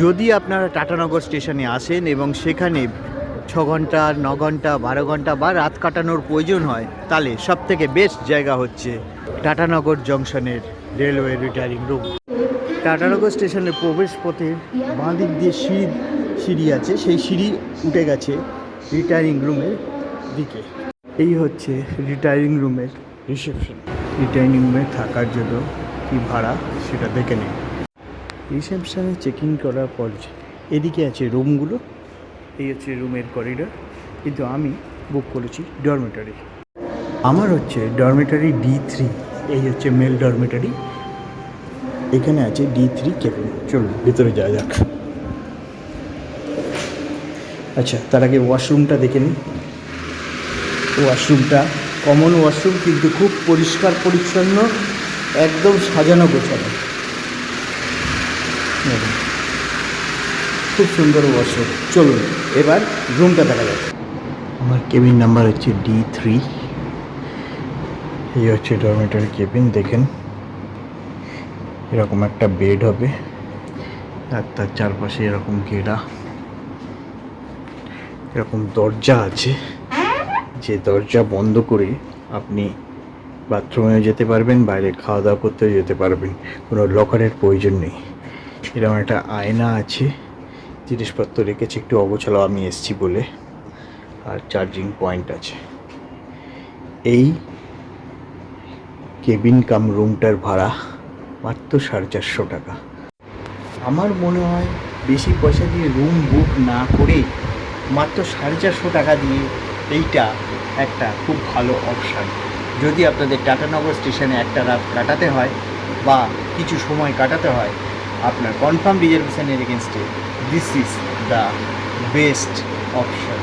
যদি আপনারা টাটানগর স্টেশনে আসেন এবং সেখানে 6 ঘন্টা 9 ঘন্টা 12 ঘন্টা বা রাত কাটানোর প্রয়োজন হয়, তাহলে সবথেকে বেস্ট জায়গা হচ্ছে টাটানগর জংশনের রেলওয়ে রিটায়ারিং রুম। টাটানগর স্টেশনের প্রবেশ পথের বাঁ দিক দিয়ে সিঁড়ি আছে, সেই সিঁড়ি উঠে গেছে রিটায়ারিং রুমের দিকে। এই হচ্ছে রিটায়ারিং রুমের রিসেপশন। রিটায়ারিং রুমে থাকার জন্য কী ভাড়া সেটা দেখে নিন। রিসেপশনে চেক ইন করার পর এদিকে আছে রুমগুলো, এই হচ্ছে রুমের করিডর, কিন্তু আমি বুক করেছি ডরমেটারি। আমার হচ্ছে ডরমেটারি D3, এই হচ্ছে মেল ডরমেটারি। এখানে আছে D3 কেবিন। চলুন ভিতরে যাওয়া যাক। আচ্ছা, তার আগে ওয়াশরুমটা দেখে নিন। ওয়াশরুমটা কমন ওয়াশরুম, কিন্তু খুব পরিষ্কার পরিচ্ছন্ন, একদম সাজানো গোছানো, খুব সুন্দর ওয়াশরুম। চলুন এবার রুমটা দেখা যাক। আমার কেবিন নাম্বার হচ্ছে D3। এই হচ্ছে ডরমেটারি কেবিন। দেখেন এরকম একটা বেড হবে, আর তার চারপাশে এরকম ঘেরা, এরকম দরজা আছে, যে দরজা বন্ধ করে আপনি বাথরুমেও যেতে পারবেন, বাইরে খাওয়া দাওয়া করতেও যেতে পারবেন, কোনো লকারের প্রয়োজন নেই। এরকম একটা আয়না আছে, জিনিসপত্র রেখেছি একটু অগোছালো আমি এসছি বলে, আর চার্জিং পয়েন্ট আছে। এই কেবিন কাম রুমটার ভাড়া মাত্র 450 টাকা। আমার মনে হয় বেশি পয়সা দিয়ে রুম বুক না করে মাত্র 450 টাকা দিয়ে এইটা একটা খুব ভালো অপশান। যদি আপনাদের টাটানগর স্টেশনে একটা রাত কাটাতে হয় বা কিছু সময় কাটাতে হয়, আপনার কনফার্ম রিজার্ভেশনের এগেনস্টে this is the best option.